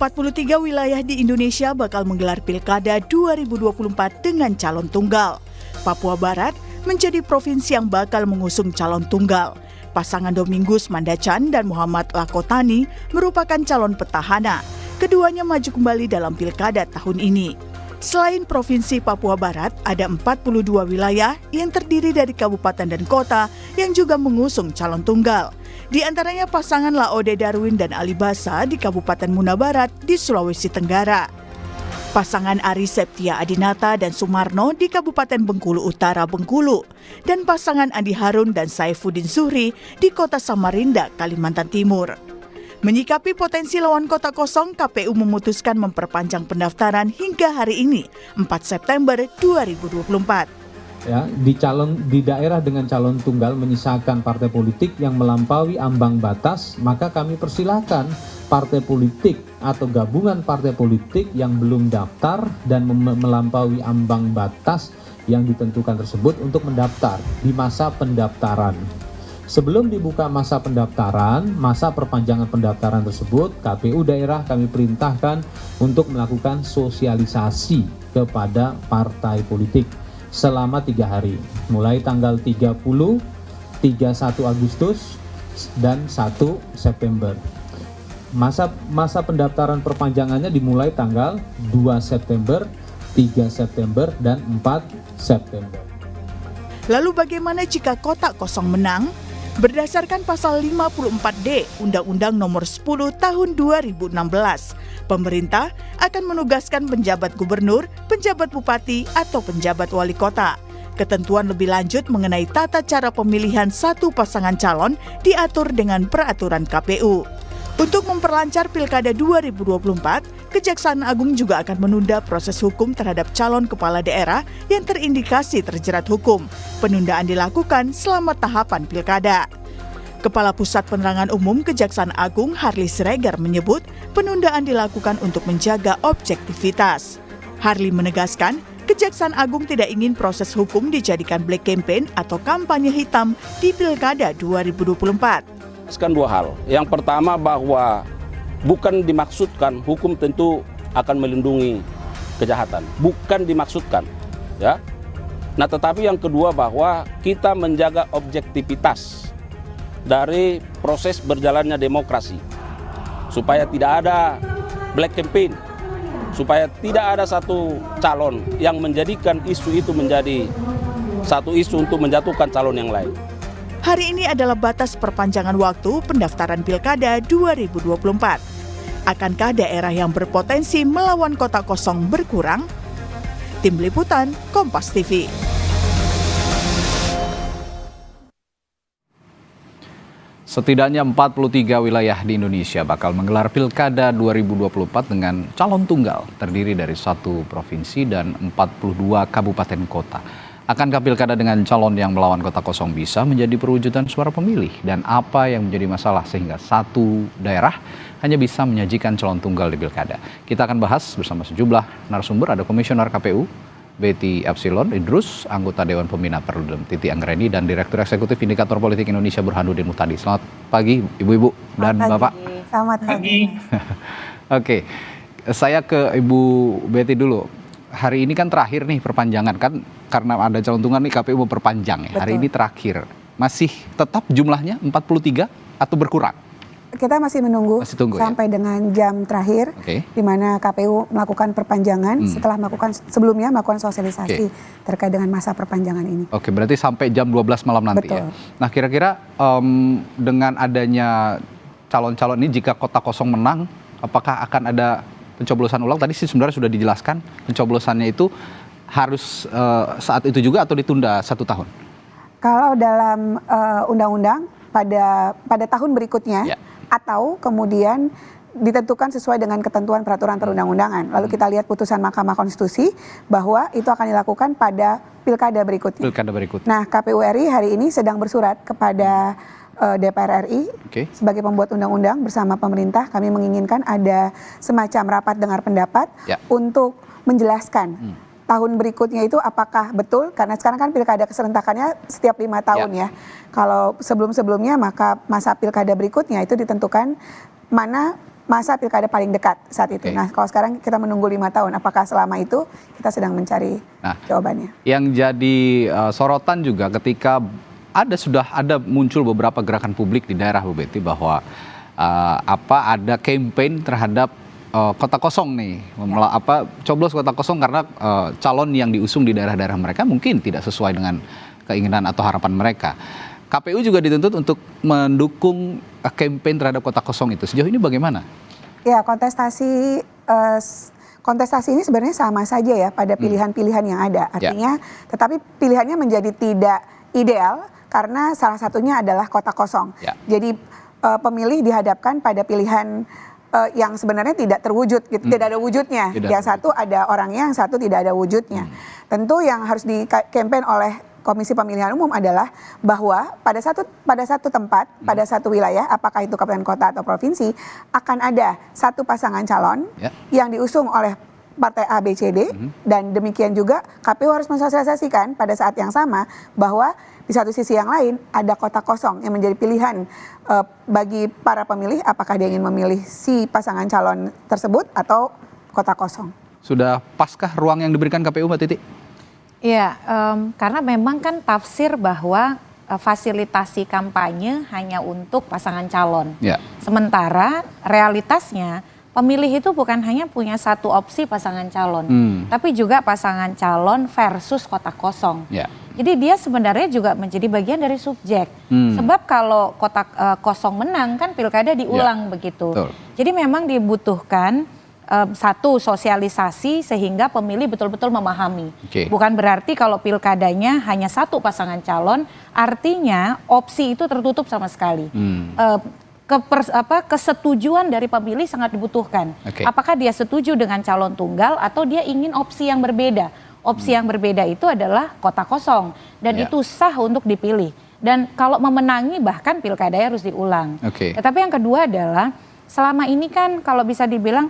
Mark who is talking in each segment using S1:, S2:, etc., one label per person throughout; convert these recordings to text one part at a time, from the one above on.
S1: 43 wilayah di Indonesia bakal menggelar Pilkada 2024 dengan calon tunggal. Papua Barat menjadi provinsi yang bakal mengusung calon tunggal. Pasangan Domingus Mandacan dan Muhammad Lakotani merupakan calon petahana. Keduanya maju kembali dalam Pilkada tahun ini. Selain Provinsi Papua Barat, ada 42 wilayah yang terdiri dari kabupaten dan kota yang juga mengusung calon tunggal. Di antaranya pasangan Laode Darwin dan Ali Basa di Kabupaten Muna Barat di Sulawesi Tenggara. Pasangan Ari Septia Adinata dan Sumarno di Kabupaten Bengkulu Utara Bengkulu. Dan pasangan Andi Harun dan Saifuddin Zuhri di Kota Samarinda, Kalimantan Timur. Menyikapi potensi lawan kota kosong, KPU memutuskan memperpanjang pendaftaran hingga hari ini, 4 September 2024.
S2: Ya, di daerah dengan calon tunggal menyisakan partai politik yang melampaui ambang batas, maka kami persilakan partai politik atau gabungan partai politik yang belum daftar dan melampaui ambang batas yang ditentukan tersebut untuk mendaftar di masa pendaftaran. Sebelum dibuka masa pendaftaran, masa perpanjangan pendaftaran tersebut, KPU daerah kami perintahkan untuk melakukan sosialisasi kepada partai politik selama 3 hari, mulai tanggal 30, 31 Agustus, dan 1 September. Masa pendaftaran perpanjangannya dimulai tanggal 2 September, 3 September, dan 4 September.
S1: Lalu bagaimana jika kota kosong menang? Berdasarkan pasal 54D Undang-Undang Nomor 10 Tahun 2016, pemerintah akan menugaskan penjabat gubernur, penjabat bupati, atau penjabat wali kota. Ketentuan lebih lanjut mengenai tata cara pemilihan satu pasangan calon diatur dengan peraturan KPU. Untuk memperlancar Pilkada 2024, Kejaksaan Agung juga akan menunda proses hukum terhadap calon kepala daerah yang terindikasi terjerat hukum. Penundaan dilakukan selama tahapan Pilkada. Kepala Pusat Penerangan Umum Kejaksaan Agung Harli Siregar menyebut penundaan dilakukan untuk menjaga objektivitas. Harli menegaskan, Kejaksaan Agung tidak ingin proses hukum dijadikan black campaign atau kampanye hitam di Pilkada 2024.
S3: Dua hal. Yang pertama bahwa bukan dimaksudkan hukum tentu akan melindungi kejahatan. Bukan dimaksudkan. Ya. Nah, tetapi yang kedua bahwa kita menjaga objektivitas dari proses berjalannya demokrasi. Supaya tidak ada black campaign. Supaya tidak ada satu calon yang menjadikan isu itu menjadi satu isu untuk menjatuhkan calon yang lain.
S1: Hari ini adalah batas perpanjangan waktu pendaftaran Pilkada 2024. Akankah daerah yang berpotensi melawan kota kosong berkurang? Tim Liputan, Kompas TV.
S4: Setidaknya 43 wilayah di Indonesia bakal menggelar Pilkada 2024 dengan calon tunggal terdiri dari 1 provinsi dan 42 kabupaten kota. Akankah Pilkada dengan calon yang melawan kota kosong bisa menjadi perwujudan suara pemilih? Dan apa yang menjadi masalah sehingga satu daerah hanya bisa menyajikan calon tunggal di Pilkada? Kita akan bahas bersama sejumlah narasumber. Ada Komisioner KPU, Betty Epsilon Idrus, anggota Dewan Pembina Perludem Titi Anggreni, dan Direktur Eksekutif Indikator Politik Indonesia Burhanuddin Muhtadi. Selamat pagi Ibu-Ibu dan Bapak.
S5: Selamat pagi.
S4: Oke, saya ke Ibu Betty dulu. Hari ini kan terakhir nih perpanjangan kan, karena ada calon tunggal nih KPU mau perpanjang ya. Hari ini terakhir. Masih tetap jumlahnya 43 atau berkurang?
S5: Kita masih menunggu sampai dengan jam terakhir di mana KPU melakukan perpanjangan setelah sebelumnya melakukan sosialisasi terkait dengan masa perpanjangan ini.
S4: Oke, berarti sampai jam 12 malam nanti.
S5: Betul.
S4: Ya. Nah, kira-kira dengan adanya calon-calon ini jika kota kosong menang, apakah akan ada pencoblosan ulang? Tadi sih sebenarnya sudah dijelaskan pencoblosannya itu harus saat itu juga atau ditunda 1 tahun? Kalau
S5: dalam undang-undang pada tahun berikutnya atau kemudian ditentukan sesuai dengan ketentuan peraturan perundang-undangan. Lalu kita lihat putusan Mahkamah Konstitusi bahwa itu akan dilakukan pada pilkada berikutnya. Nah, KPU RI hari ini sedang bersurat kepada DPR RI sebagai pembuat undang-undang bersama pemerintah. Kami menginginkan ada semacam rapat dengar pendapat untuk menjelaskan tahun berikutnya itu apakah betul, karena sekarang kan pilkada keserentakannya setiap 5 tahun ya. Kalau sebelum-sebelumnya maka masa pilkada berikutnya itu ditentukan mana masa pilkada paling dekat saat itu.
S4: Oke.
S5: Nah, kalau sekarang kita menunggu 5 tahun, apakah selama itu kita sedang mencari jawabannya?
S4: Yang jadi sorotan juga ketika sudah ada muncul beberapa gerakan publik di daerah Bu Betty bahwa ada campaign terhadap kota kosong nih, coblos kota kosong karena calon yang diusung di daerah-daerah mereka mungkin tidak sesuai dengan keinginan atau harapan mereka. KPU juga dituntut untuk mendukung campaign terhadap kota kosong itu. Sejauh ini bagaimana?
S5: Ya, kontestasi ini sebenarnya sama saja ya pada pilihan-pilihan yang ada. Artinya, tetapi pilihannya menjadi tidak ideal karena salah satunya adalah kota kosong. Jadi pemilih dihadapkan pada pilihan yang sebenarnya tidak terwujud, gitu. Tidak ada wujudnya. Yang satu ada orangnya, yang satu tidak ada wujudnya. Tentu yang harus di-campaign oleh Komisi Pemilihan Umum adalah bahwa pada satu tempat, pada satu wilayah, apakah itu kabupaten, kota atau provinsi, akan ada satu pasangan calon yang diusung oleh partai A, B, C, D, dan demikian juga KPU harus mensosialisasikan pada saat yang sama bahwa di satu sisi yang lain ada kota kosong yang menjadi pilihan bagi para pemilih, apakah dia ingin memilih si pasangan calon tersebut atau kota kosong.
S4: Sudah paskah ruang yang diberikan KPU, Mbak Titi?
S6: Iya, karena memang kan tafsir bahwa fasilitasi kampanye hanya untuk pasangan calon. Sementara realitasnya pemilih itu bukan hanya punya satu opsi pasangan calon, tapi juga pasangan calon versus kota kosong. Jadi dia sebenarnya juga menjadi bagian dari subjek. Sebab kalau kota kosong menang kan pilkada diulang begitu. Jadi memang dibutuhkan satu sosialisasi sehingga pemilih betul-betul memahami. Bukan berarti kalau pilkadanya hanya satu pasangan calon, artinya opsi itu tertutup sama sekali. Kesetujuan dari pemilih sangat dibutuhkan. Apakah dia setuju dengan calon tunggal atau dia ingin opsi yang berbeda? Opsi yang berbeda itu adalah kota kosong dan itu sah untuk dipilih. Dan kalau memenangi bahkan pilkadanya harus diulang. Tetapi yang kedua adalah selama ini kan kalau bisa dibilang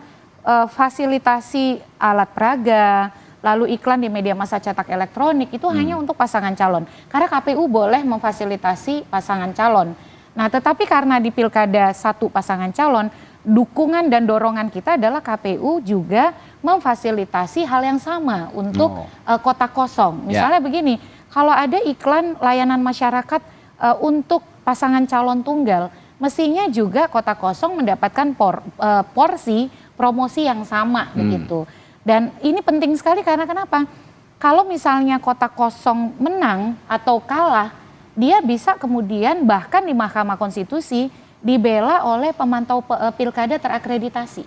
S6: fasilitasi alat peraga, lalu iklan di media massa cetak elektronik itu hanya untuk pasangan calon. Karena KPU boleh memfasilitasi pasangan calon. Nah, tetapi karena di pilkada satu pasangan calon, dukungan dan dorongan kita adalah KPU juga memfasilitasi hal yang sama untuk kota kosong. Misalnya begini, kalau ada iklan layanan masyarakat untuk pasangan calon tunggal, mestinya juga kota kosong mendapatkan porsi promosi yang sama begitu. Dan ini penting sekali karena kenapa? Kalau misalnya kota kosong menang atau kalah, dia bisa kemudian bahkan di Mahkamah Konstitusi dibela oleh pemantau pilkada terakreditasi.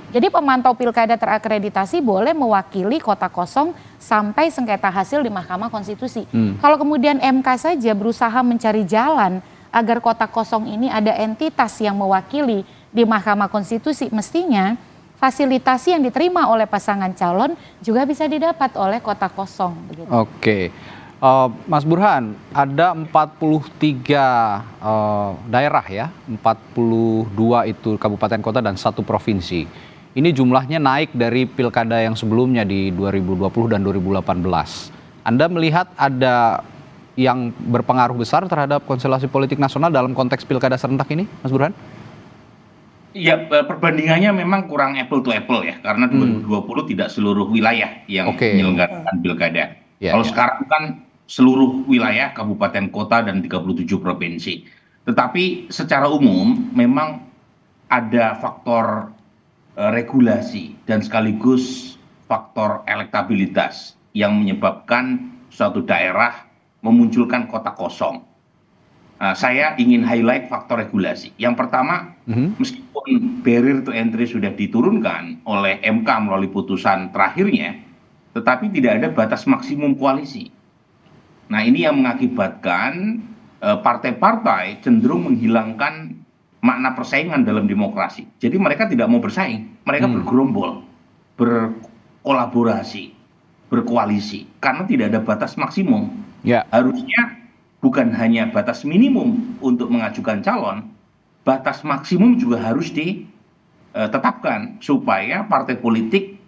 S6: Jadi pemantau pilkada terakreditasi boleh mewakili kota kosong sampai sengketa hasil di Mahkamah Konstitusi. Kalau kemudian MK saja berusaha mencari jalan agar kota kosong ini ada entitas yang mewakili di Mahkamah Konstitusi, mestinya fasilitasi yang diterima oleh pasangan calon juga bisa didapat oleh kota kosong. Begitu.
S4: Mas Burhan, ada 43 daerah ya, 42 itu kabupaten kota dan 1 provinsi. Ini jumlahnya naik dari pilkada yang sebelumnya di 2020 dan 2018. Anda melihat ada yang berpengaruh besar terhadap konstelasi politik nasional dalam konteks pilkada serentak ini, Mas Burhan?
S7: Ya, perbandingannya memang kurang apple to apple ya, karena 2020 tidak seluruh wilayah yang menyelenggarakan pilkada. Kalau sekarang kan seluruh wilayah, kabupaten, kota, dan 37 provinsi. Tetapi secara umum memang ada faktor regulasi dan sekaligus faktor elektabilitas yang menyebabkan suatu daerah memunculkan kota kosong. Saya ingin highlight faktor regulasi. Yang pertama, meskipun barrier to entry sudah diturunkan oleh MK melalui putusan terakhirnya, tetapi tidak ada batas maksimum koalisi. Nah, ini yang mengakibatkan partai-partai cenderung menghilangkan makna persaingan dalam demokrasi. Jadi mereka tidak mau bersaing, mereka bergerombol, berkolaborasi, berkoalisi, karena tidak ada batas maksimum. Harusnya bukan hanya batas minimum untuk mengajukan calon, batas maksimum juga harus ditetapkan supaya partai politik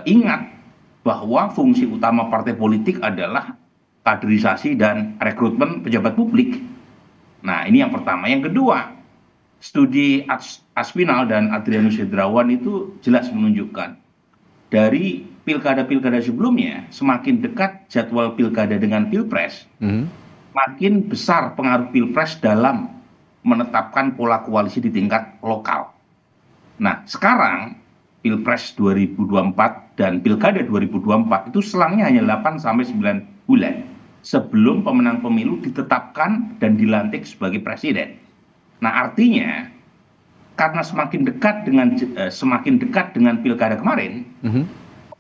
S7: ingat bahwa fungsi utama partai politik adalah kaderisasi dan rekrutmen pejabat publik. Nah, ini yang pertama. Yang kedua, studi Aspinall dan Adrianus Hendrawan itu jelas menunjukkan dari pilkada-pilkada sebelumnya, semakin dekat jadwal pilkada dengan pilpres, makin besar pengaruh pilpres dalam menetapkan pola koalisi di tingkat lokal. Nah, sekarang pilpres 2024 dan pilkada 2024 itu selangnya hanya 8-9 bulan sebelum pemenang pemilu ditetapkan dan dilantik sebagai presiden. Nah, artinya karena semakin dekat dengan pilkada kemarin,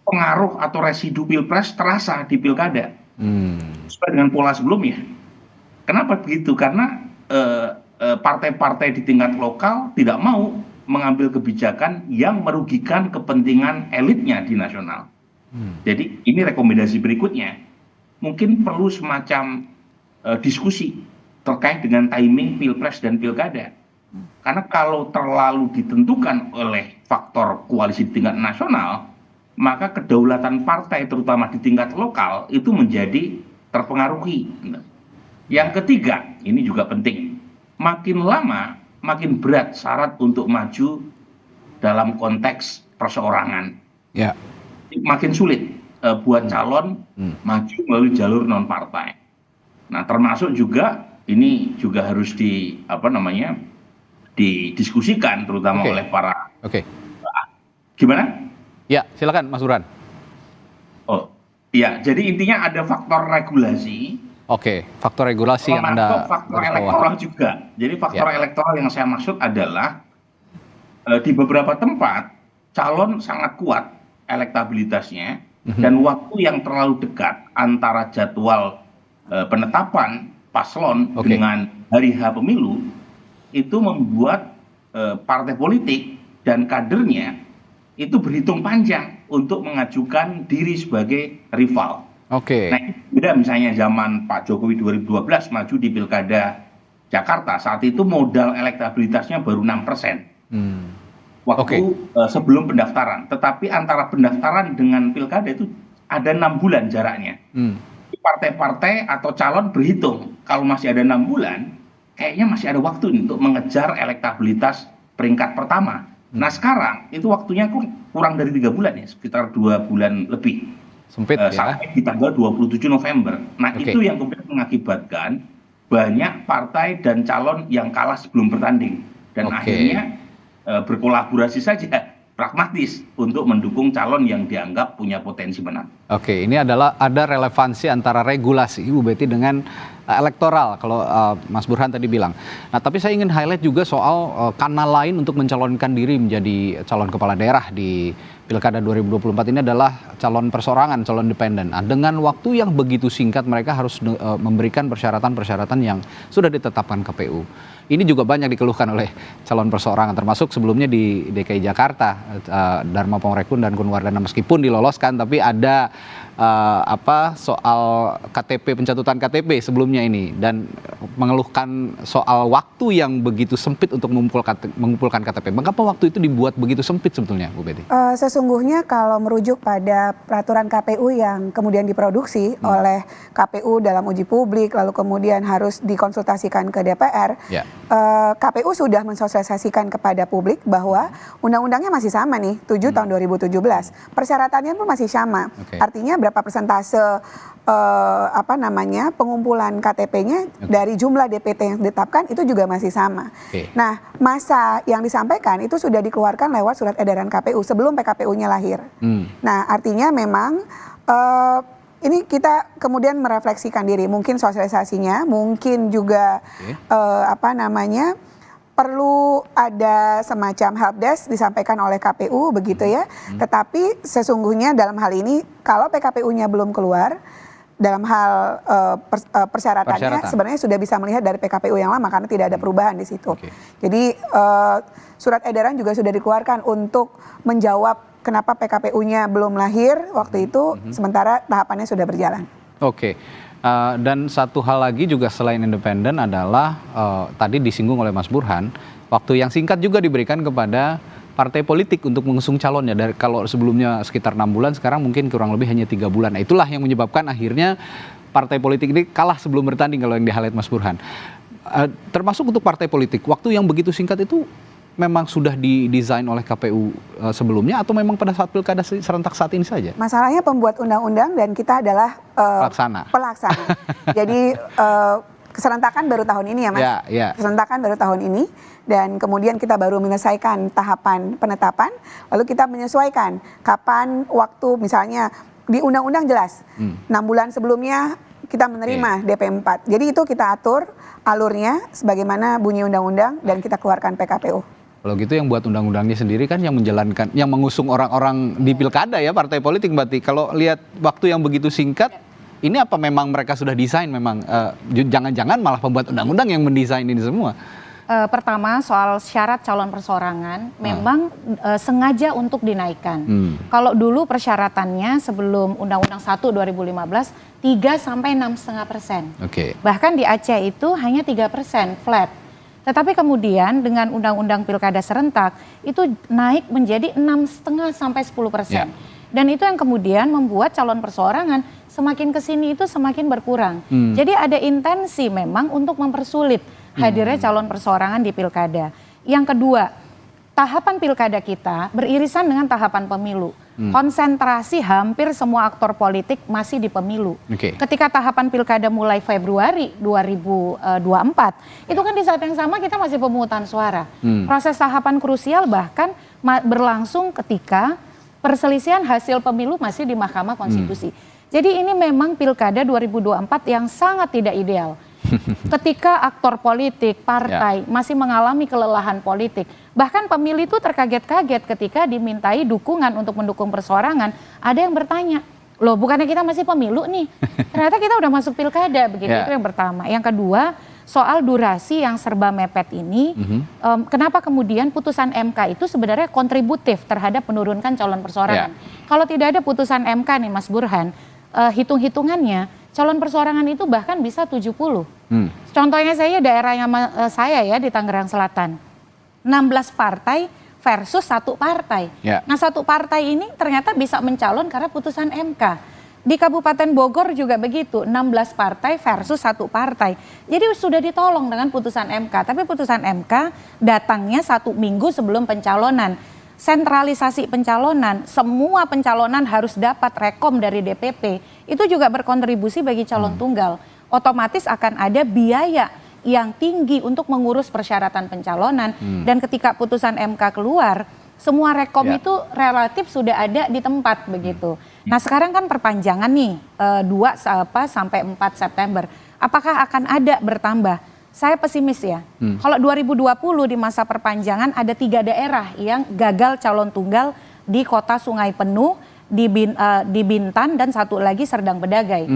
S7: pengaruh atau residu pilpres terasa di pilkada sesuai dengan pola sebelumnya. Kenapa begitu? Karena partai-partai di tingkat lokal tidak mau mengambil kebijakan yang merugikan kepentingan elitnya di nasional. Jadi ini rekomendasi berikutnya, mungkin perlu semacam diskusi terkait dengan timing pilpres dan pilkada. Karena kalau terlalu ditentukan oleh faktor koalisi di tingkat nasional, maka kedaulatan partai terutama di tingkat lokal itu menjadi terpengaruhi. Yang ketiga, ini juga penting, makin lama makin berat syarat untuk maju dalam konteks perseorangan. Ya. Makin sulit buat calon maju melalui jalur non partai. Nah, termasuk juga ini juga harus didiskusikan terutama oleh para. Gimana?
S4: Ya, silakan Mas Burhan.
S7: Oh, ya, jadi intinya ada faktor regulasi.
S4: Faktor regulasi yang Anda
S7: faktor elektoral juga. Jadi faktor elektoral yang saya maksud adalah di beberapa tempat calon sangat kuat elektabilitasnya dan waktu yang terlalu dekat antara jadwal penetapan paslon dengan hari H pemilu itu membuat partai politik dan kadernya itu berhitung panjang untuk mengajukan diri sebagai rival. Nah, itu beda misalnya zaman Pak Jokowi 2012 maju di Pilkada Jakarta. Saat itu modal elektabilitasnya baru 6%. Waktu sebelum pendaftaran. Tetapi antara pendaftaran dengan Pilkada itu ada 6 bulan jaraknya. Partai-partai atau calon berhitung, kalau masih ada 6 bulan, kayaknya masih ada waktu untuk mengejar elektabilitas peringkat pertama. Nah, sekarang itu waktunya kurang dari 3 bulan ya, sekitar 2 bulan lebih.
S4: Sempit
S7: sampai di tanggal 27 November. Nah, itu yang kemudian mengakibatkan banyak partai dan calon yang kalah sebelum bertanding. Dan akhirnya berkolaborasi saja, pragmatis untuk mendukung calon yang dianggap punya potensi menang.
S4: Ini adalah ada relevansi antara regulasi Ibu Betty dengan elektoral kalau Mas Burhan tadi bilang. Nah, tapi saya ingin highlight juga soal kanal lain untuk mencalonkan diri menjadi calon kepala daerah di Pilkada 2024 ini adalah calon perseorangan, calon independen. Nah, dengan waktu yang begitu singkat mereka harus memberikan persyaratan-persyaratan yang sudah ditetapkan KPU. Ini juga banyak dikeluhkan oleh calon perseorangan, termasuk sebelumnya di DKI Jakarta, Dharma Pongrekun dan Kun Wardana meskipun diloloskan, tapi ada soal KTP, pencatutan KTP sebelumnya ini, dan mengeluhkan soal waktu yang begitu sempit untuk mengumpulkan KTP. Mengapa waktu itu dibuat begitu sempit sebetulnya, Bu Betty?
S5: Sesungguhnya kalau merujuk pada peraturan KPU yang kemudian diproduksi oleh KPU dalam uji publik, lalu kemudian harus dikonsultasikan ke DPR, KPU sudah mensosialisasikan kepada publik bahwa undang-undangnya masih sama nih, 7 tahun 2017. Persyaratannya pun masih sama. Artinya berapa persentase pengumpulan KTP-nya dari jumlah DPT yang ditetapkan itu juga masih sama. Nah, masa yang disampaikan itu sudah dikeluarkan lewat surat edaran KPU sebelum PKPU-nya lahir. Nah, artinya memang ini kita kemudian merefleksikan diri, mungkin sosialisasinya, mungkin juga perlu ada semacam helpdesk disampaikan oleh KPU begitu ya. Tetapi sesungguhnya dalam hal ini kalau PKPU-nya belum keluar dalam hal persyaratannya sebenarnya sudah bisa melihat dari PKPU yang lama karena tidak ada perubahan di situ. Jadi surat edaran juga sudah dikeluarkan untuk menjawab kenapa PKPU-nya belum lahir waktu itu sementara tahapannya sudah berjalan.
S4: Dan satu hal lagi juga selain independen adalah tadi disinggung oleh Mas Burhan, waktu yang singkat juga diberikan kepada partai politik untuk mengusung calonnya. Dari kalau sebelumnya sekitar 6 bulan, sekarang mungkin kurang lebih hanya 3 bulan. Nah, itulah yang menyebabkan akhirnya partai politik ini kalah sebelum bertanding kalau yang di-highlight Mas Burhan. Termasuk untuk partai politik, waktu yang begitu singkat itu memang sudah didesain oleh KPU sebelumnya atau memang pada saat pilkada serentak saat ini saja?
S5: Masalahnya pembuat undang-undang dan kita adalah pelaksana. Jadi keserentakan baru tahun ini ya Mas. Keserentakan baru tahun ini dan kemudian kita baru menyelesaikan tahapan penetapan, lalu kita menyesuaikan kapan waktu, misalnya di undang-undang jelas 6 bulan sebelumnya kita menerima DP 4. Jadi itu kita atur alurnya sebagaimana bunyi undang-undang dan kita keluarkan PKPU.
S4: Kalau gitu yang buat undang-undangnya sendiri kan yang menjalankan, yang mengusung orang-orang di pilkada ya, partai politik berarti. Kalau lihat waktu yang begitu singkat, ini apa memang mereka sudah desain memang, jangan-jangan malah pembuat undang-undang yang mendesain ini semua?
S6: Pertama soal syarat calon perseorangan memang sengaja untuk dinaikkan. Kalau dulu persyaratannya sebelum Undang-Undang 1 2015 3 sampai 6,5%. Bahkan di Aceh itu hanya 3% flat. Tetapi kemudian dengan Undang-Undang Pilkada Serentak itu naik menjadi 6,5 sampai 10%. Dan itu yang kemudian membuat calon perseorangan semakin kesini itu semakin berkurang. Jadi ada intensi memang untuk mempersulit hadirnya calon perseorangan di pilkada. Yang kedua, tahapan pilkada kita beririsan dengan tahapan pemilu. Konsentrasi hampir semua aktor politik masih di pemilu. Ketika tahapan pilkada mulai Februari 2024, itu kan di saat yang sama kita masih pemungutan suara. Proses tahapan krusial bahkan berlangsung ketika perselisihan hasil pemilu masih di Mahkamah Konstitusi. Jadi ini memang pilkada 2024 yang sangat tidak ideal. Ketika aktor politik, partai masih mengalami kelelahan politik. Bahkan pemilih itu terkaget-kaget ketika dimintai dukungan untuk mendukung perseorangan. Ada yang bertanya, loh bukannya kita masih pemilu nih? Ternyata kita udah masuk pilkada, begitu. Itu yang pertama. Yang kedua, soal durasi yang serba mepet ini, kenapa kemudian putusan MK itu sebenarnya kontributif terhadap menurunkan calon perseorangan? Kalau tidak ada putusan MK nih Mas Burhan, hitung-hitungannya calon perseorangan itu bahkan bisa 70. Contohnya daerahnya saya ya di Tangerang Selatan. 16 partai versus 1 partai. Nah 1 partai ini ternyata bisa mencalon karena putusan MK. Di Kabupaten Bogor juga begitu, 16 partai versus 1 partai. Jadi sudah ditolong dengan putusan MK. Tapi putusan MK datangnya 1 minggu sebelum pencalonan. Sentralisasi pencalonan, semua pencalonan harus dapat rekom dari DPP. Itu juga berkontribusi bagi calon tunggal. Otomatis akan ada biaya yang tinggi untuk mengurus persyaratan pencalonan. Dan ketika putusan MK keluar, semua rekom itu relatif sudah ada di tempat begitu. Nah sekarang kan perpanjangan nih 2 sampai 4 September. Apakah akan ada bertambah? Saya pesimis ya. Kalau 2020 di masa perpanjangan ada 3 daerah yang gagal calon tunggal di Kota Sungai Penuh, di Bintan dan 1 lagi Serdang Bedagai.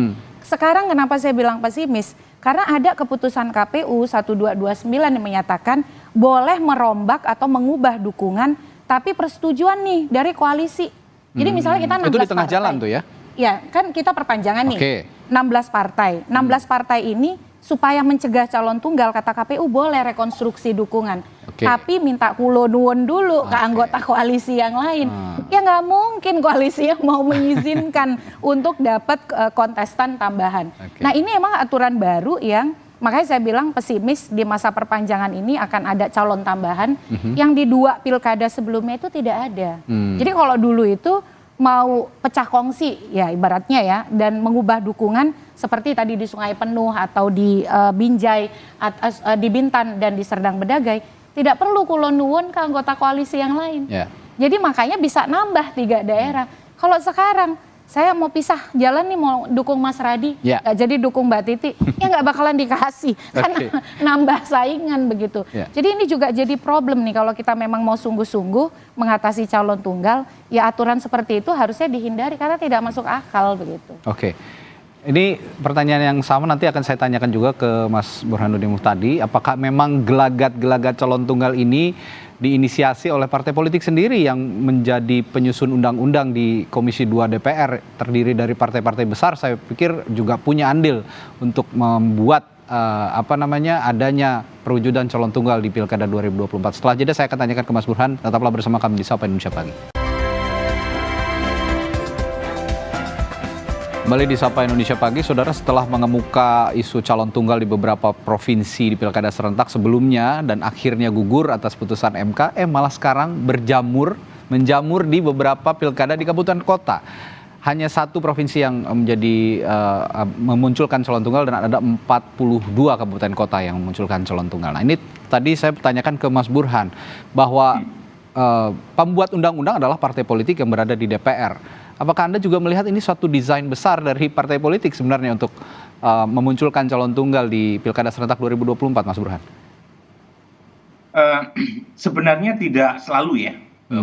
S6: Sekarang kenapa saya bilang pesimis? Karena ada keputusan KPU 1229 yang menyatakan boleh merombak atau mengubah dukungan, tapi persetujuan nih dari koalisi. Jadi misalnya kita 16
S4: itu di tengah
S6: partai.
S4: jalan tuh ya?
S6: Ya kan kita perpanjangan nih, 16 partai. 16 partai ini supaya mencegah calon tunggal, kata KPU boleh rekonstruksi dukungan. Tapi minta kulo nuwun dulu ke anggota koalisi yang lain. Ya nggak mungkin koalisi yang mau mengizinkan untuk dapat kontestan tambahan. Nah ini emang aturan baru yang makanya saya bilang pesimis di masa perpanjangan ini akan ada calon tambahan yang di 2 pilkada sebelumnya itu tidak ada. Jadi kalau dulu itu mau pecah kongsi ya ibaratnya ya dan mengubah dukungan seperti tadi di Sungai Penuh atau di Binjai, di Bintan dan di Serdang Bedagai, tidak perlu kulo nuwun ke anggota koalisi yang lain. Jadi makanya bisa nambah 3 daerah. Kalau sekarang saya mau pisah jalan nih mau dukung Mas Radi, nggak jadi dukung Mbak Titi, ya nggak bakalan dikasih karena nambah saingan begitu. Jadi ini juga jadi problem nih kalau kita memang mau sungguh-sungguh mengatasi calon tunggal, ya aturan seperti itu harusnya dihindari karena tidak masuk akal begitu.
S4: Ini pertanyaan yang sama nanti akan saya tanyakan juga ke Mas Burhanuddin Muhtadi. Apakah memang gelagat-gelagat calon tunggal ini diinisiasi oleh partai politik sendiri yang menjadi penyusun undang-undang di Komisi 2 DPR terdiri dari partai-partai besar? Saya pikir juga punya andil untuk membuat adanya perwujudan calon tunggal di Pilkada 2024. Setelah jeda saya akan tanyakan ke Mas Burhan. Tetaplah bersama kami di Sapa Indonesia Pagi. Kembali di Sapa Indonesia Pagi, Saudara, setelah mengemuka isu calon tunggal di beberapa provinsi di pilkada serentak sebelumnya dan akhirnya gugur atas putusan MK, malah sekarang menjamur di beberapa pilkada di kabupaten kota. Hanya satu provinsi yang memunculkan calon tunggal dan ada 42 kabupaten kota yang memunculkan calon tunggal. Nah, ini tadi saya pertanyakan ke Mas Burhan bahwa pembuat undang-undang adalah partai politik yang berada di DPR. Apakah Anda juga melihat ini suatu desain besar dari partai politik sebenarnya untuk memunculkan calon tunggal di Pilkada Serentak 2024, Mas Burhan?
S7: Sebenarnya tidak selalu ya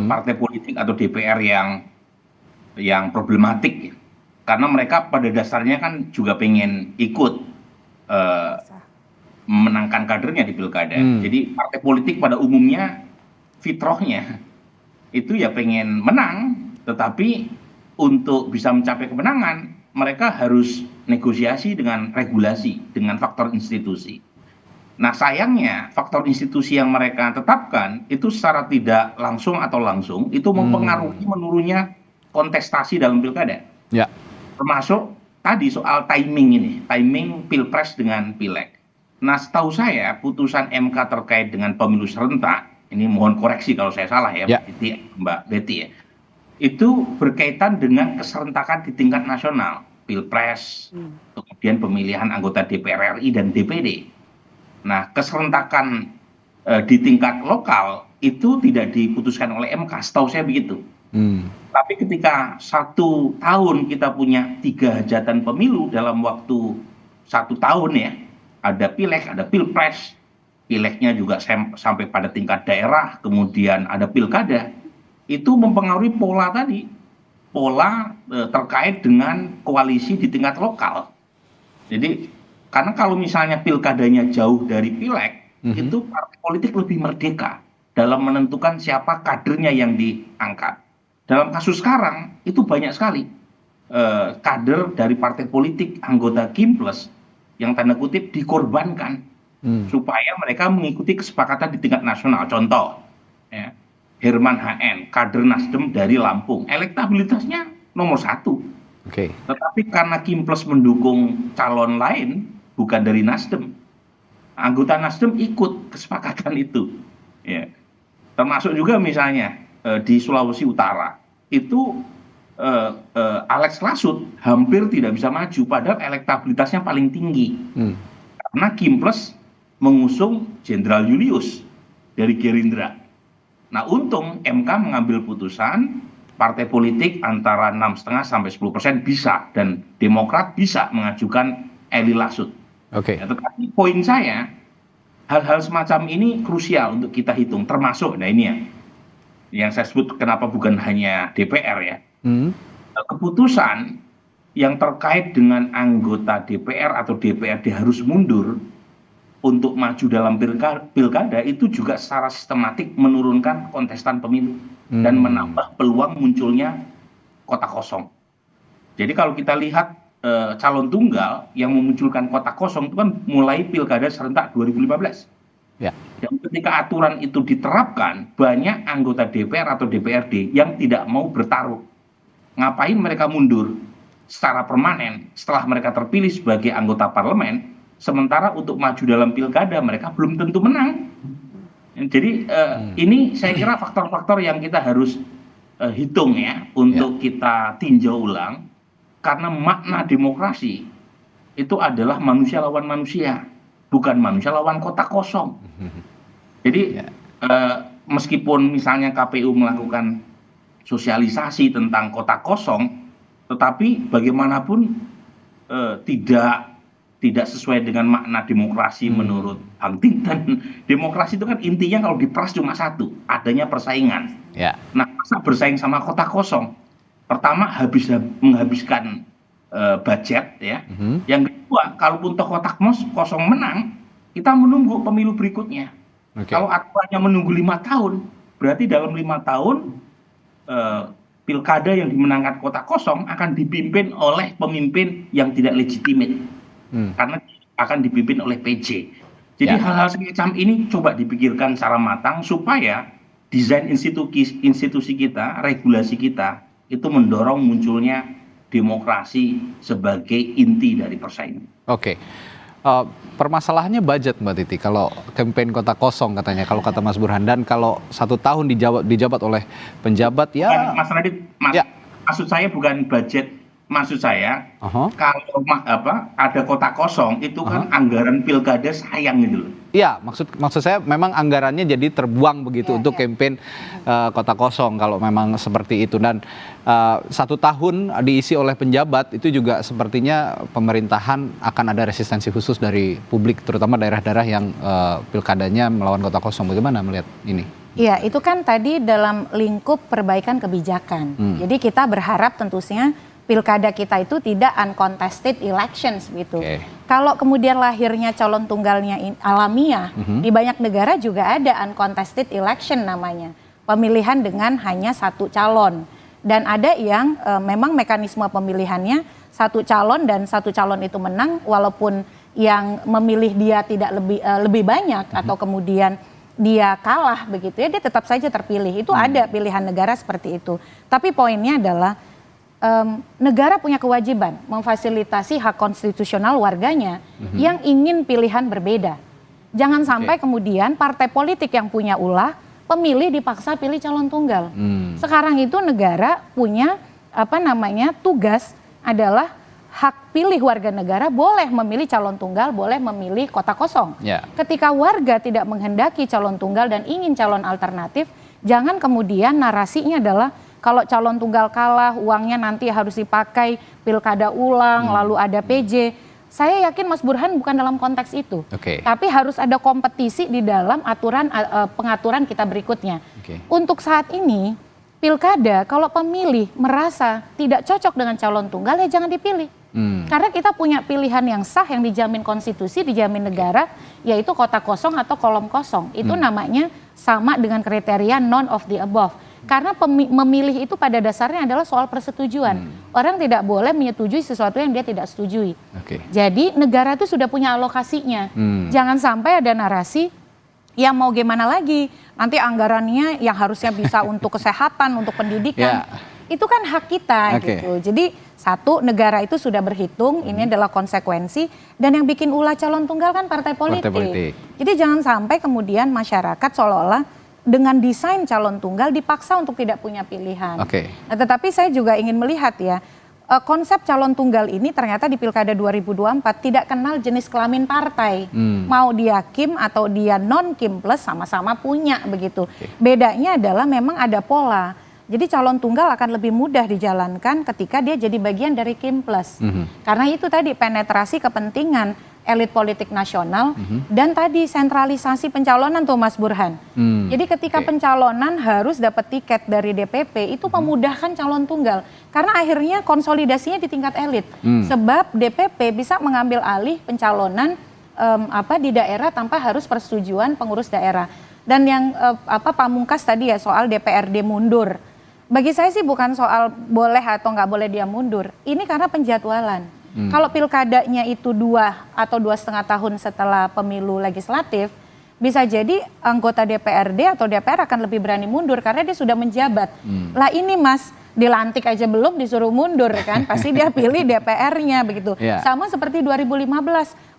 S7: partai politik atau DPR yang problematik, ya. Karena mereka pada dasarnya kan juga pengen ikut memenangkan kadernya di pilkada. Jadi partai politik pada umumnya fitrahnya itu ya pengen menang, tetapi untuk bisa mencapai kemenangan, mereka harus negosiasi dengan regulasi, dengan faktor institusi. Nah, sayangnya faktor institusi yang mereka tetapkan itu secara tidak langsung atau langsung itu mempengaruhi menurunnya kontestasi dalam pilkada.
S4: Ya.
S7: Termasuk tadi soal timing pilpres dengan pileg. Nah, setahu saya putusan MK terkait dengan pemilu serentak, ini mohon koreksi kalau saya salah ya, Mbak Betty ya. Itu berkaitan dengan keserentakan di tingkat nasional, pilpres, kemudian pemilihan anggota DPR RI dan DPD. Nah, keserentakan di tingkat lokal itu tidak diputuskan oleh MK, setahu saya begitu. Tapi ketika 1 tahun kita punya 3 hajatan pemilu dalam waktu 1 tahun ya, ada pileg, ada pilpres, pilegnya juga sampai pada tingkat daerah, kemudian ada pilkada. Itu mempengaruhi pola terkait dengan koalisi di tingkat lokal. Jadi karena kalau misalnya pilkadanya jauh dari pileg, itu partai politik lebih merdeka dalam menentukan siapa kadernya yang diangkat. Dalam kasus sekarang itu banyak sekali kader dari partai politik anggota Kimples yang tanda kutip dikorbankan supaya mereka mengikuti kesepakatan di tingkat nasional. Contoh, ya, Herman HN, kader Nasdem dari Lampung, elektabilitasnya nomor 1. Tetapi karena Kimples mendukung calon lain, bukan dari Nasdem, anggota Nasdem ikut kesepakatan itu. Ya. Termasuk juga misalnya di Sulawesi Utara, itu Alex Lasut hampir tidak bisa maju, padahal elektabilitasnya paling tinggi. Karena Kimples mengusung Jenderal Julius dari Gerindra. Nah, untung MK mengambil putusan partai politik antara 6,5 sampai 10% bisa, dan Demokrat bisa mengajukan Eli Lasut. Ya, tetapi poin saya, hal-hal semacam ini krusial untuk kita hitung, termasuk, nah ini ya, yang saya sebut kenapa bukan hanya DPR ya, keputusan yang terkait dengan anggota DPR atau DPRD harus mundur untuk maju dalam pilkada itu juga secara sistematik menurunkan kontestan pemilu dan menambah peluang munculnya kota kosong. Jadi kalau kita lihat calon tunggal yang memunculkan kota kosong itu kan mulai pilkada serentak 2015. Ya. Dan ketika aturan itu diterapkan, banyak anggota DPR atau DPRD yang tidak mau bertaruh. Ngapain mereka mundur secara permanen setelah mereka terpilih sebagai anggota parlemen, sementara untuk maju dalam pilkada mereka belum tentu menang. Jadi ini saya kira faktor-faktor yang kita harus hitung ya untuk kita tinjau ulang, karena makna demokrasi itu adalah manusia lawan manusia, bukan manusia lawan kota kosong. Jadi meskipun misalnya KPU melakukan sosialisasi tentang kota kosong, tetapi bagaimanapun tidak sesuai dengan makna demokrasi menurut Bang Tinten. Demokrasi itu kan intinya kalau diperas cuma satu, adanya persaingan. Nah, masa bersaing sama kota kosong? Pertama, menghabiskan budget ya. Yang kedua, kalaupun toh kota kosong menang, kita menunggu pemilu berikutnya. Kalau aturannya menunggu 5 tahun, berarti dalam 5 tahun pilkada yang dimenangkan kota kosong akan dipimpin oleh pemimpin yang tidak legitimate. Karena akan dipimpin oleh PJ. Jadi hal-hal semacam ini coba dipikirkan secara matang supaya desain institusi kita, regulasi kita itu mendorong munculnya demokrasi sebagai inti dari persaingan.
S4: Oke. Permasalahannya budget Mbak Titi, kalau campaign kota kosong katanya, kalau kata Mas Burhan, dan kalau 1 tahun dijabat oleh penjabat ya.
S7: Bukan, Mas Radit, maksud saya bukan budget, maksud saya kalau ada kota kosong itu kan anggaran pilkada sayang gitu loh.
S4: Iya, maksud saya memang anggarannya jadi terbuang begitu untuk campaign kota kosong kalau memang seperti itu, dan 1 tahun diisi oleh penjabat itu juga sepertinya pemerintahan akan ada resistensi khusus dari publik, terutama daerah-daerah yang pilkadanya melawan kota kosong. Bagaimana melihat ini?
S6: Iya, itu kan tadi dalam lingkup perbaikan kebijakan. Jadi kita berharap tentunya pilkada kita itu tidak uncontested elections gitu. Kalau kemudian lahirnya calon tunggalnya alamiah, di banyak negara juga ada uncontested election namanya. Pemilihan dengan hanya 1 calon. Dan ada yang memang mekanisme pemilihannya 1 calon dan 1 calon itu menang walaupun yang memilih dia tidak lebih banyak atau kemudian dia kalah begitu ya, dia tetap saja terpilih. Itu ada pilihan negara seperti itu. Tapi poinnya adalah negara punya kewajiban memfasilitasi hak konstitusional warganya yang ingin pilihan berbeda. Jangan sampai kemudian partai politik yang punya ulah, pemilih dipaksa pilih calon tunggal. Sekarang itu negara punya tugas adalah hak pilih warga negara boleh memilih calon tunggal, boleh memilih kota kosong. Ketika warga tidak menghendaki calon tunggal dan ingin calon alternatif, jangan kemudian narasinya adalah kalau calon tunggal kalah, uangnya nanti harus dipakai pilkada ulang, lalu ada PJ. Saya yakin Mas Burhan bukan dalam konteks itu. Tapi harus ada kompetisi di dalam pengaturan kita berikutnya. Untuk saat ini, pilkada kalau pemilih merasa tidak cocok dengan calon tunggal, ya jangan dipilih. Karena kita punya pilihan yang sah yang dijamin konstitusi, dijamin negara, yaitu kota kosong atau kolom kosong. Itu namanya sama dengan kriteria none of the above. Karena memilih itu pada dasarnya adalah soal persetujuan. Orang tidak boleh menyetujui sesuatu yang dia tidak setujui. Jadi negara itu sudah punya alokasinya. Jangan sampai ada narasi yang mau gimana lagi. Nanti anggarannya yang harusnya bisa untuk kesehatan, untuk pendidikan. Itu kan hak kita gitu. Jadi 1, negara itu sudah berhitung, ini adalah konsekuensi. Dan yang bikin ulah calon tunggal kan partai politik. Jadi jangan sampai kemudian masyarakat seolah-olah dengan desain calon tunggal dipaksa untuk tidak punya pilihan. Nah, tetapi saya juga ingin melihat ya, konsep calon tunggal ini ternyata di Pilkada 2024 tidak kenal jenis kelamin partai. Mau dia Kim atau dia non Kim plus sama-sama punya begitu. Bedanya adalah memang ada pola. Jadi calon tunggal akan lebih mudah dijalankan ketika dia jadi bagian dari Kim plus. Karena itu tadi penetrasi kepentingan elit politik nasional dan tadi sentralisasi pencalonan tuh Mas Burhan. Jadi ketika pencalonan harus dapat tiket dari DPP itu memudahkan calon tunggal karena akhirnya konsolidasinya di tingkat elit. Sebab DPP bisa mengambil alih pencalonan di daerah tanpa harus persetujuan pengurus daerah. Dan yang pamungkas tadi ya soal DPRD mundur. Bagi saya sih bukan soal boleh atau nggak boleh dia mundur. Ini karena penjadwalan. Kalau pilkadanya itu 2 atau 2,5 tahun setelah pemilu legislatif, bisa jadi anggota DPRD atau DPR akan lebih berani mundur karena dia sudah menjabat. Lah ini Mas, dilantik aja belum disuruh mundur kan, pasti dia pilih DPR-nya begitu. Sama seperti 2015,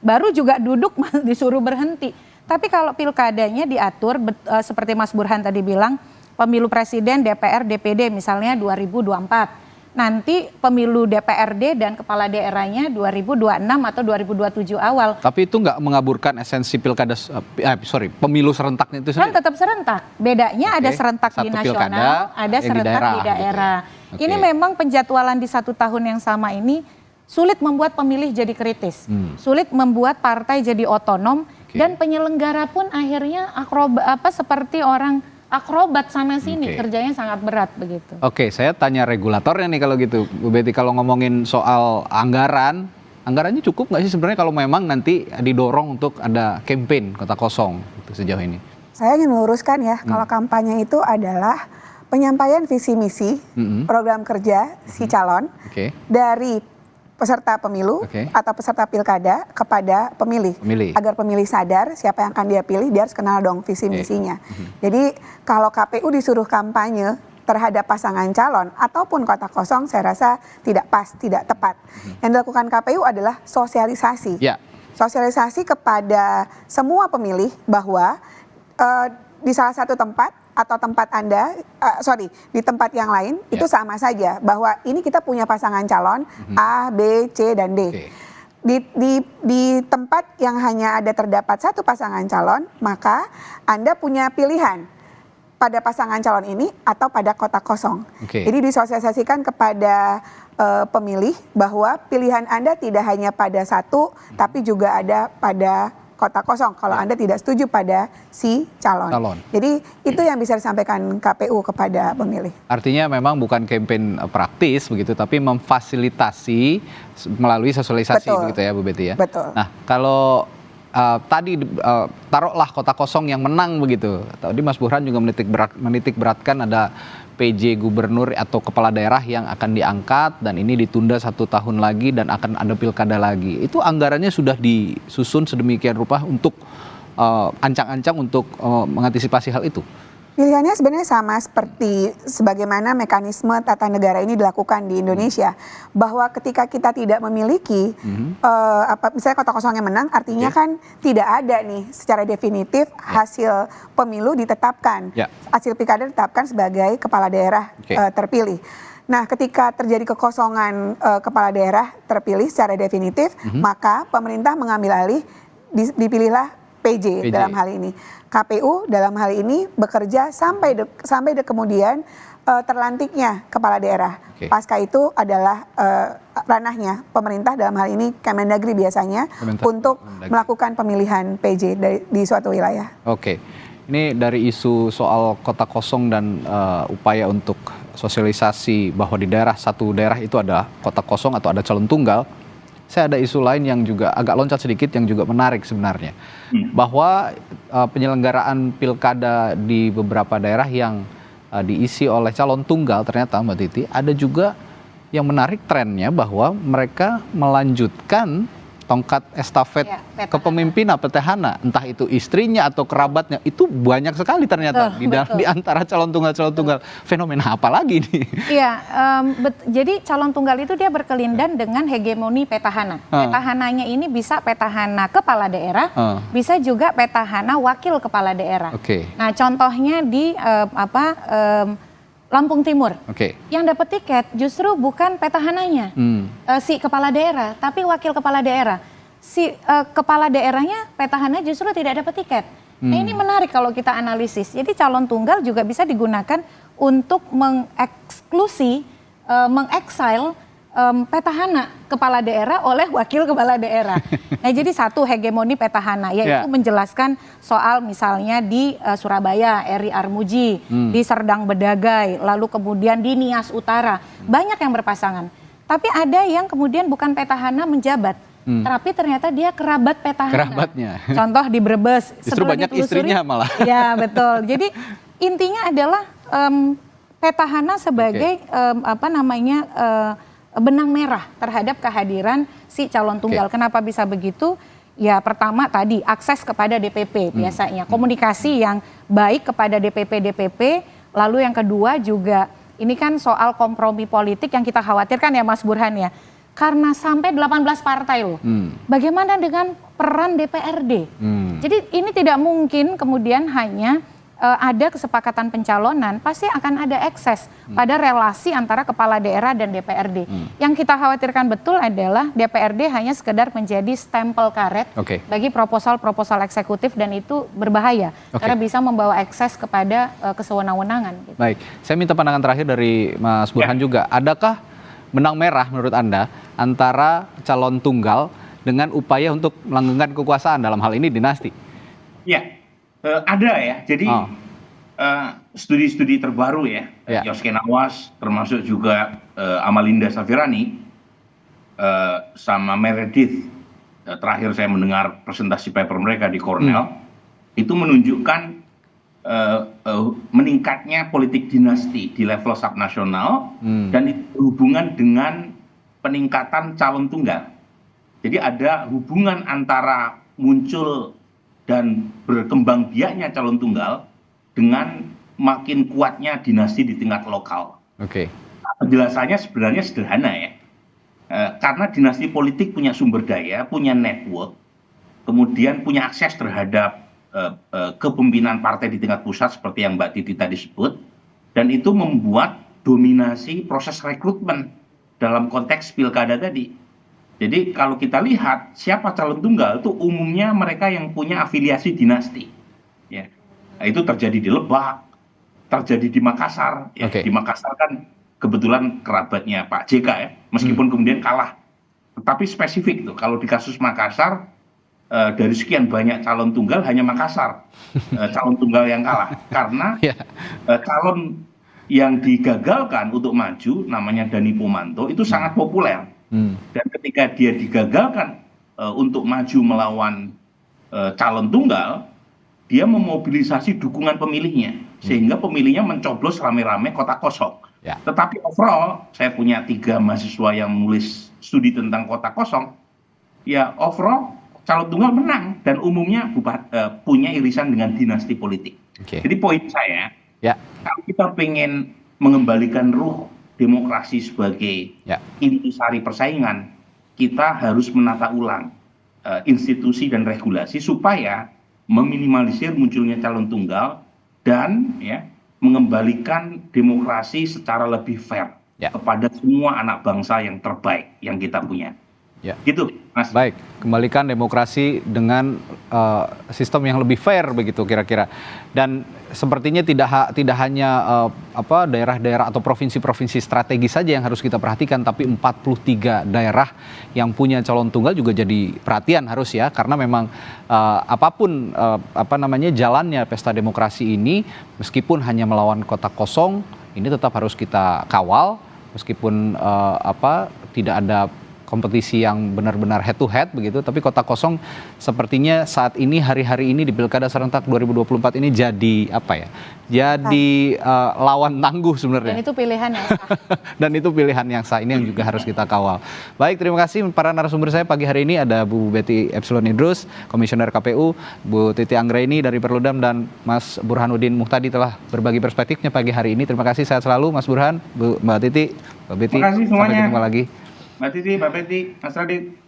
S6: baru juga duduk disuruh berhenti. Tapi kalau pilkadanya diatur seperti Mas Burhan tadi bilang, pemilu presiden, DPR, DPD misalnya 2024. Nanti pemilu DPRD dan kepala daerahnya 2026 atau 2027 awal.
S4: Tapi itu nggak mengaburkan esensi pilkada, pemilu serentaknya itu sendiri? Kan
S6: tetap serentak. Bedanya ada serentak di nasional, ada serentak di daerah. Gitu ya? Ini memang penjadwalan di 1 tahun yang sama ini sulit membuat pemilih jadi kritis. Sulit membuat partai jadi otonom. Dan penyelenggara pun akhirnya seperti orang akrobat sana sini, kerjanya sangat berat begitu.
S4: Saya tanya regulatornya nih kalau gitu, Bu Betty, kalau ngomongin soal anggarannya cukup nggak sih sebenarnya kalau memang nanti didorong untuk ada campaign kota kosong gitu sejauh ini?
S5: Saya ingin meluruskan ya, kalau kampanye itu adalah penyampaian visi misi, program kerja si calon dari peserta pemilu atau peserta pilkada kepada pemilih. Agar pemilih sadar siapa yang akan dia pilih, dia harus kenal dong visi misinya. Jadi kalau KPU disuruh kampanye terhadap pasangan calon ataupun kotak kosong saya rasa tidak pas, tidak tepat. Yang dilakukan KPU adalah sosialisasi. Sosialisasi kepada semua pemilih bahwa di salah satu tempat atau tempat Anda, di tempat yang lain itu sama saja bahwa ini kita punya pasangan calon A, B, C, dan D. Di tempat yang hanya ada terdapat satu pasangan calon, maka Anda punya pilihan pada pasangan calon ini atau pada kotak kosong. Jadi disosialisasikan kepada pemilih bahwa pilihan Anda tidak hanya pada satu, tapi juga ada pada kotak kosong kalau Anda tidak setuju pada si calon. Jadi itu yang bisa disampaikan KPU kepada pemilih.
S4: Artinya memang bukan kampanye praktis begitu, tapi memfasilitasi melalui sosialisasi. Betul. Begitu ya Bu Betty ya.
S5: Betul.
S4: Nah kalau tadi taruhlah kotak kosong yang menang begitu. Tadi Mas Burhan juga menitik beratkan ada PJ gubernur atau kepala daerah yang akan diangkat dan ini ditunda 1 tahun lagi dan akan ada pilkada lagi. Itu anggarannya sudah disusun sedemikian rupa untuk ancang-ancang untuk mengantisipasi hal itu.
S5: Pilihannya sebenarnya sama seperti sebagaimana mekanisme tata negara ini dilakukan di Indonesia, bahwa ketika kita tidak memiliki misalnya kotak kosong yang menang, artinya kan tidak ada nih secara definitif hasil pemilu ditetapkan, hasil pilkada ditetapkan sebagai kepala daerah terpilih. Nah, ketika terjadi kekosongan kepala daerah terpilih secara definitif, maka pemerintah mengambil alih, dipilihlah PJ dalam hal ini. KPU dalam hal ini bekerja sampai kemudian terlantiknya kepala daerah. Pasca itu adalah ranahnya pemerintah, dalam hal ini Kemendagri biasanya, untuk melakukan pemilihan PJ di suatu wilayah.
S4: Ini dari isu soal kotak kosong dan upaya untuk sosialisasi bahwa di satu daerah itu ada kotak kosong atau ada calon tunggal. Saya ada isu lain yang juga agak loncat sedikit yang juga menarik sebenarnya. Bahwa penyelenggaraan pilkada di beberapa daerah yang diisi oleh calon tunggal ternyata Mbak Titi, ada juga yang menarik trennya bahwa mereka melanjutkan tongkat estafet kepemimpinan petahana, entah itu istrinya atau kerabatnya, itu banyak sekali ternyata di antara calon tunggal. Fenomena apa lagi nih?
S6: Jadi calon tunggal itu dia berkelindan dengan hegemoni petahana. Petahananya ini bisa petahana kepala daerah, bisa juga petahana wakil kepala daerah. Nah, contohnya di Lampung Timur, yang dapat tiket justru bukan petahananya, si kepala daerah, tapi wakil kepala daerah. Si kepala daerahnya, petahana justru tidak dapat tiket. Nah, ini menarik kalau kita analisis. Jadi calon tunggal juga bisa digunakan untuk mengeksklusi, mengeksil petahana kepala daerah oleh wakil kepala daerah. Nah, jadi satu hegemoni petahana, yaitu menjelaskan soal misalnya di Surabaya, Eri Armuji, di Serdang Bedagai, lalu kemudian di Nias Utara. Banyak yang berpasangan. Tapi ada yang kemudian bukan petahana menjabat, tapi ternyata dia kerabat petahana.
S4: Kerabatnya.
S6: Contoh di Brebes.
S4: Justru banyak istrinya malah.
S6: Ya, betul. Jadi intinya adalah petahana sebagai benang merah terhadap kehadiran si calon tunggal. Kenapa bisa begitu? Ya, pertama tadi akses kepada DPP biasanya, komunikasi yang baik kepada DPP, lalu yang kedua juga ini kan soal kompromi politik yang kita khawatirkan ya Mas Burhan ya. Karena sampai 18 partai loh. Bagaimana dengan peran DPRD? Jadi ini tidak mungkin kemudian hanya ada kesepakatan pencalonan, pasti akan ada ekses pada relasi antara kepala daerah dan DPRD. Yang kita khawatirkan betul adalah DPRD hanya sekedar menjadi stempel karet bagi proposal-proposal eksekutif, dan itu berbahaya karena bisa membawa ekses kepada kesewenang-wenangan. Gitu.
S4: Baik, saya minta pandangan terakhir dari Mas Burhan juga. Adakah benang merah menurut Anda antara calon tunggal dengan upaya untuk melanggengkan kekuasaan, dalam hal ini dinasti?
S7: Ada ya, jadi studi-studi terbaru ya, Yoske Nawas, termasuk juga Amalinda Safirani, sama Meredith, terakhir saya mendengar presentasi paper mereka di Cornell, itu menunjukkan meningkatnya politik dinasti di level subnasional, dan itu berhubungan dengan peningkatan calon tunggal. Jadi ada hubungan antara muncul dan berkembang biaknya calon tunggal dengan makin kuatnya dinasti di tingkat lokal.
S4: Oke.
S7: Penjelasannya sebenarnya sederhana ya. Karena dinasti politik punya sumber daya, punya network, kemudian punya akses terhadap kepemimpinan partai di tingkat pusat seperti yang Mbak Titi tadi sebut, dan itu membuat dominasi proses rekrutmen dalam konteks pilkada tadi. Jadi kalau kita lihat siapa calon tunggal itu umumnya mereka yang punya afiliasi dinasti. Ya. Nah, itu terjadi di Lebak, terjadi di Makassar. Ya. Di Makassar kan kebetulan kerabatnya Pak JK ya, meskipun kemudian kalah. Tetapi spesifik tuh, kalau di kasus Makassar, dari sekian banyak calon tunggal hanya Makassar calon tunggal yang kalah. Karena calon yang digagalkan untuk maju, namanya Dani Pomanto, itu sangat populer. Dan ketika dia digagalkan untuk maju melawan calon tunggal, dia memobilisasi dukungan pemilihnya. Sehingga pemilihnya mencoblos rame-rame kota kosong. Tetapi overall, saya punya 3 mahasiswa yang menulis studi tentang kota kosong, ya overall calon tunggal menang dan umumnya punya irisan dengan dinasti politik. Jadi poin saya, kalau kita pengen mengembalikan ruh demokrasi sebagai intisari persaingan, kita harus menata ulang institusi dan regulasi supaya meminimalisir munculnya calon tunggal dan mengembalikan demokrasi secara lebih fair kepada semua anak bangsa yang terbaik yang kita punya. Gitu, Mas.
S4: Baik, kembalikan demokrasi dengan sistem yang lebih fair begitu kira-kira. Dan sepertinya tidak hanya daerah-daerah atau provinsi-provinsi strategis saja yang harus kita perhatikan, tapi 43 daerah yang punya calon tunggal juga jadi perhatian harus ya, karena memang apapun jalannya pesta demokrasi ini, meskipun hanya melawan kota kosong, ini tetap harus kita kawal, meskipun tidak ada kompetisi yang benar-benar head to head begitu, tapi kota kosong sepertinya saat ini hari-hari ini di Pilkada serentak 2024 ini jadi Jadi lawan tangguh sebenarnya.
S6: Dan itu pilihan yang sah.
S4: Dan itu pilihan yang sah, ini yang juga harus kita kawal. Baik, terima kasih para narasumber saya pagi hari ini, ada Bu Betty Epsilon Idrus, Komisioner KPU, Bu Titi Anggraini dari Perludem, dan Mas Burhanuddin Muhtadi telah berbagi perspektifnya pagi hari ini. Terima kasih, sehat selalu Mas Burhan, Mbak Titi, Mbak Betty.
S7: Terima kasih semuanya.
S4: Sampai ketemu lagi.
S7: Mbak Titi, Mbak Betty, Mas Radit.